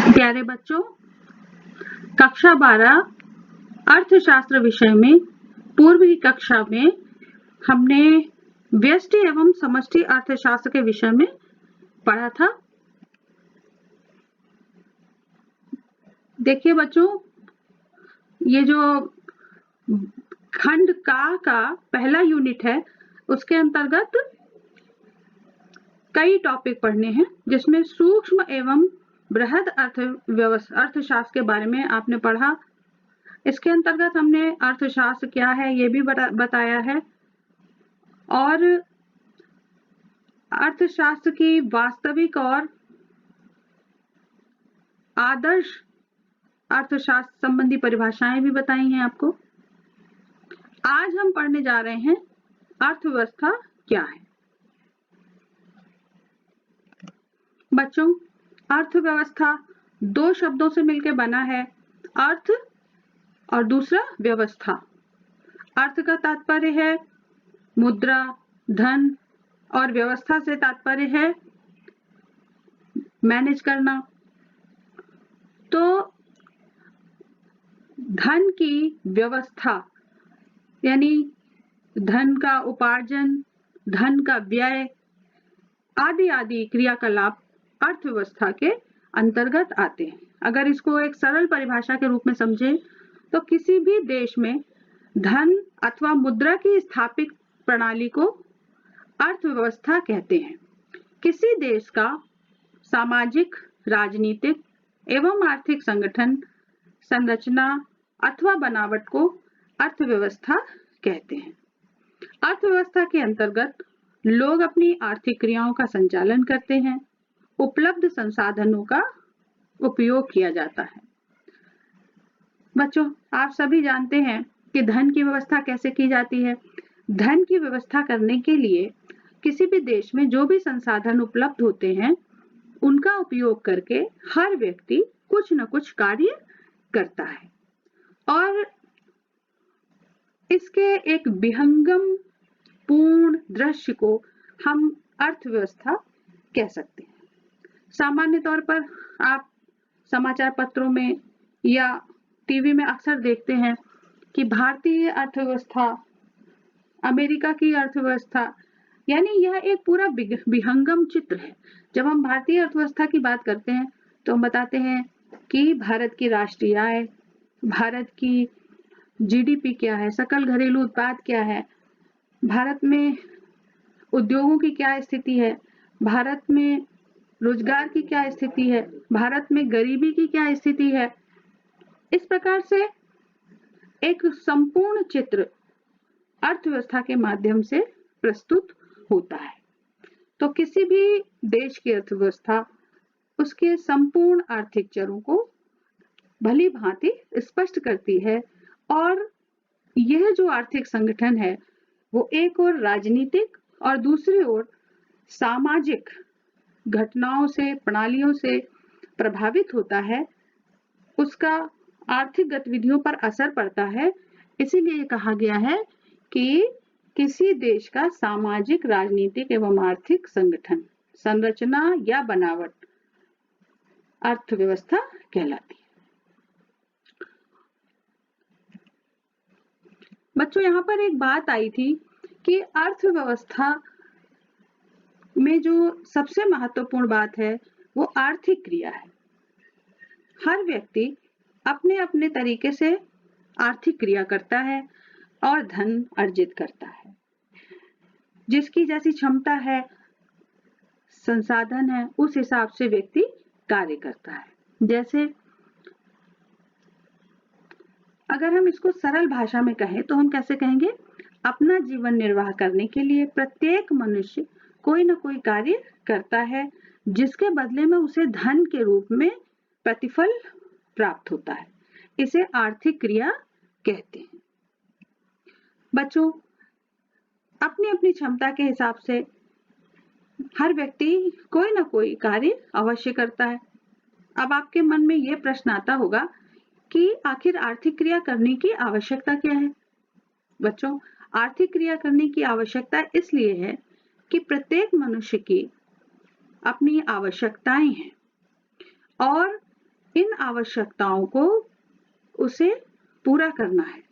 प्यारे बच्चों, कक्षा 12 अर्थशास्त्र विषय में पूर्व की कक्षा में हमने व्यष्टि एवं समष्टि अर्थशास्त्र के विषय में पढ़ा था। देखिए बच्चों, ये जो खंड का पहला यूनिट है, उसके अंतर्गत कई टॉपिक पढ़ने हैं, जिसमें सूक्ष्म एवं बृहद अर्थशास्त्र के बारे में आपने पढ़ा। इसके अंतर्गत हमने अर्थशास्त्र क्या है ये भी बताया है, और अर्थशास्त्र की वास्तविक और आदर्श अर्थशास्त्र संबंधी परिभाषाएं भी बताई हैं आपको। आज हम पढ़ने जा रहे हैं अर्थव्यवस्था क्या है। बच्चों, अर्थव्यवस्था दो शब्दों से मिलकर बना है, अर्थ और दूसरा व्यवस्था। अर्थ का तात्पर्य है मुद्रा, धन, और व्यवस्था से तात्पर्य है मैनेज करना। तो धन की व्यवस्था यानी धन का उपार्जन, धन का व्यय आदि आदि क्रियाकलाप अर्थव्यवस्था के अंतर्गत आते हैं। अगर इसको एक सरल परिभाषा के रूप में समझें तो किसी भी देश में धन अथवा मुद्रा की स्थापित प्रणाली को अर्थव्यवस्था कहते हैं। किसी देश का सामाजिक, राजनीतिक एवं आर्थिक संगठन, संरचना अथवा बनावट को अर्थव्यवस्था कहते हैं। अर्थव्यवस्था के अंतर्गत लोग अपनी आर्थिक क्रियाओं का संचालन करते हैं। उपलब्ध संसाधनों का उपयोग किया जाता है। बच्चों, आप सभी जानते हैं कि धन की व्यवस्था कैसे की जाती है। धन की व्यवस्था करने के लिए किसी भी देश में जो भी संसाधन उपलब्ध होते हैं, उनका उपयोग करके हर व्यक्ति कुछ न कुछ कार्य करता है, और इसके एक विहंगम पूर्ण दृश्य को हम अर्थव्यवस्था कह सकते हैं। सामान्य तौर पर आप समाचार पत्रों में या टीवी में अक्सर देखते हैं कि भारतीय अर्थव्यवस्था, अमेरिका की अर्थव्यवस्था, यानी यह एक पूरा विहंगम चित्र है। जब हम भारतीय अर्थव्यवस्था की बात करते हैं तो हम बताते हैं कि भारत की राष्ट्रीय आय, भारत की जीडीपी क्या है, सकल घरेलू उत्पाद क्या है, भारत में उद्योगों की क्या स्थिति है, भारत में रोजगार की क्या स्थिति है, भारत में गरीबी की क्या स्थिति है। इस प्रकार से एक संपूर्ण चित्र अर्थव्यवस्था के माध्यम से प्रस्तुत होता है। तो किसी भी देश की अर्थव्यवस्था उसके संपूर्ण आर्थिक चरों को भली भांति स्पष्ट करती है, और यह जो आर्थिक संगठन है वो एक ओर राजनीतिक और दूसरी ओर सामाजिक घटनाओं से, प्रणालियों से प्रभावित होता है, उसका आर्थिक गतिविधियों पर असर पड़ता है। इसीलिए कहा गया है कि किसी देश का सामाजिक, राजनीतिक एवं आर्थिक संगठन, संरचना या बनावट अर्थव्यवस्था कहलाती है। बच्चों, यहाँ पर एक बात आई थी कि अर्थव्यवस्था में जो सबसे महत्वपूर्ण बात है वो आर्थिक क्रिया है। हर व्यक्ति अपने अपने तरीके से आर्थिक क्रिया करता है और धन अर्जित करता है। जिसकी जैसी क्षमता है, संसाधन है, उस हिसाब से व्यक्ति कार्य करता है। जैसे अगर हम इसको सरल भाषा में कहें तो हम कैसे कहेंगे, अपना जीवन निर्वाह करने के लिए प्रत्येक मनुष्य कोई ना कोई कार्य करता है, जिसके बदले में उसे धन के रूप में प्रतिफल प्राप्त होता है। इसे आर्थिक क्रिया कहते हैं। बच्चों, अपनी अपनी क्षमता के हिसाब से हर व्यक्ति कोई ना कोई कार्य अवश्य करता है। अब आपके मन में यह प्रश्न आता होगा कि आखिर आर्थिक क्रिया करने की आवश्यकता क्या है। बच्चों, आर्थिक क्रिया करने की आवश्यकता इसलिए है कि प्रत्येक मनुष्य की अपनी आवश्यकताएं हैं और इन आवश्यकताओं को उसे पूरा करना है।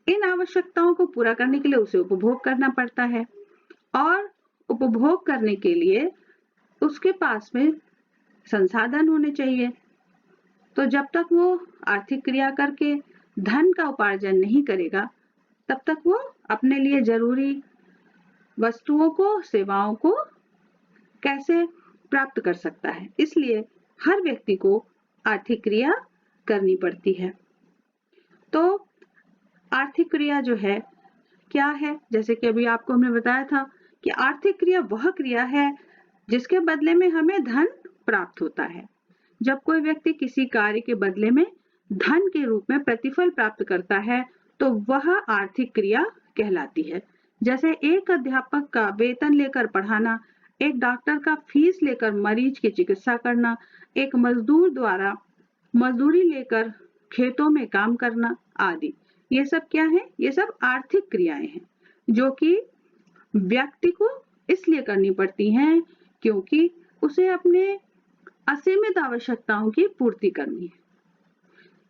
इन आवश्यकताओं को पूरा करने के लिए उसे उपभोग करना पड़ता है और उपभोग करने के लिए उसके पास में संसाधन होने चाहिए। तो जब तक वो आर्थिक क्रिया करके धन का उपार्जन नहीं करेगा, तब तक वो अपने लिए जरूरी वस्तुओं को, सेवाओं को कैसे प्राप्त कर सकता है। इसलिए हर व्यक्ति को आर्थिक क्रिया करनी पड़ती है। तो आर्थिक क्रिया जो है क्या है, जैसे कि अभी आपको हमने बताया था कि आर्थिक क्रिया वह क्रिया है जिसके बदले में हमें धन प्राप्त होता है। जब कोई व्यक्ति किसी कार्य के बदले में धन के रूप में प्रतिफल प्राप्त करता है तो वह आर्थिक क्रिया कहलाती है। जैसे एक अध्यापक का वेतन लेकर पढ़ाना, एक डॉक्टर का फीस लेकर मरीज की चिकित्सा करना, एक मजदूर द्वारा मजदूरी लेकर खेतों में काम करना आदि। ये सब क्या है? ये सब आर्थिक क्रियाएं हैं जो कि व्यक्ति को इसलिए करनी पड़ती हैं क्योंकि उसे अपने असीमित आवश्यकताओं की पूर्ति करनी है।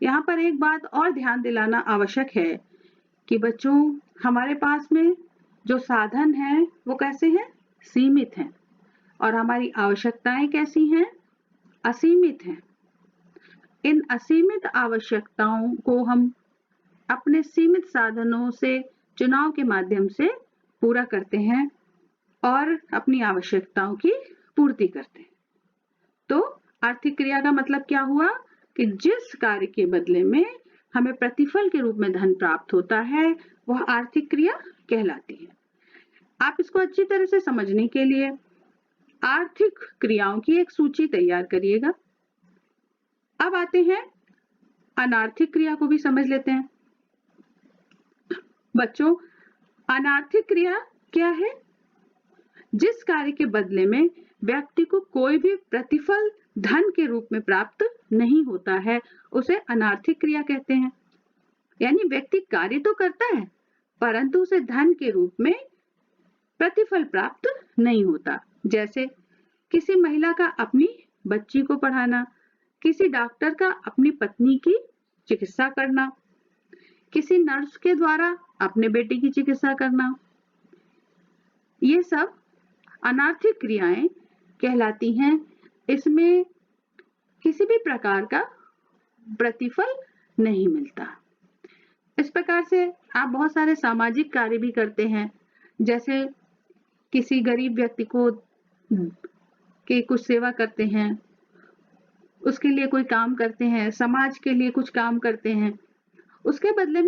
यहाँ पर एक बात और ध्यान दिलाना आवश्यक है कि बच्चों, हमारे पास में जो साधन हैं वो कैसे हैं? सीमित हैं। और हमारी आवश्यकताएं कैसी हैं? असीमित हैं। इन असीमित आवश्यकताओं को हम अपने सीमित साधनों से चुनाव के माध्यम से पूरा करते हैं और अपनी आवश्यकताओं की पूर्ति करते हैं। तो आर्थिक क्रिया का मतलब क्या हुआ कि जिस कार्य के बदले में हमें प्रतिफल के रूप में धन प्राप्त होता है वह आर्थिक क्रिया कहलाती है। आप इसको अच्छी तरह से समझने के लिए आर्थिक क्रियाओं की एक सूची तैयार करिएगा। अब आते हैं अनार्थिक क्रिया को भी समझ लेते हैं। बच्चों, अनार्थिक क्रिया क्या है? जिस कार्य के बदले में व्यक्ति को कोई भी प्रतिफल धन के रूप में प्राप्त नहीं होता है उसे अनार्थिक क्रिया कहते हैं। यानी व्यक्ति कार्य तो करता है परंतु उसे धन के रूप में प्रतिफल प्राप्त नहीं होता। जैसे किसी महिला का अपनी बच्ची को पढ़ाना, किसी डॉक्टर का अपनी पत्नी की चिकित्सा करना, किसी नर्स के द्वारा अपने बेटे की चिकित्सा करना। ये सब अनार्थिक क्रियाएं कहलाती हैं। इसमें किसी भी प्रकार का प्रतिफल नहीं मिलता। इस प्रकार से आप बहुत सारे सामाजिक कार्य भी करते हैं, जैसे किसी गरीब व्यक्ति को की कुछ सेवा करते हैं, उसके लिए कोई काम करते हैं, समाज के लिए कुछ काम करते हैं, उसके बदले में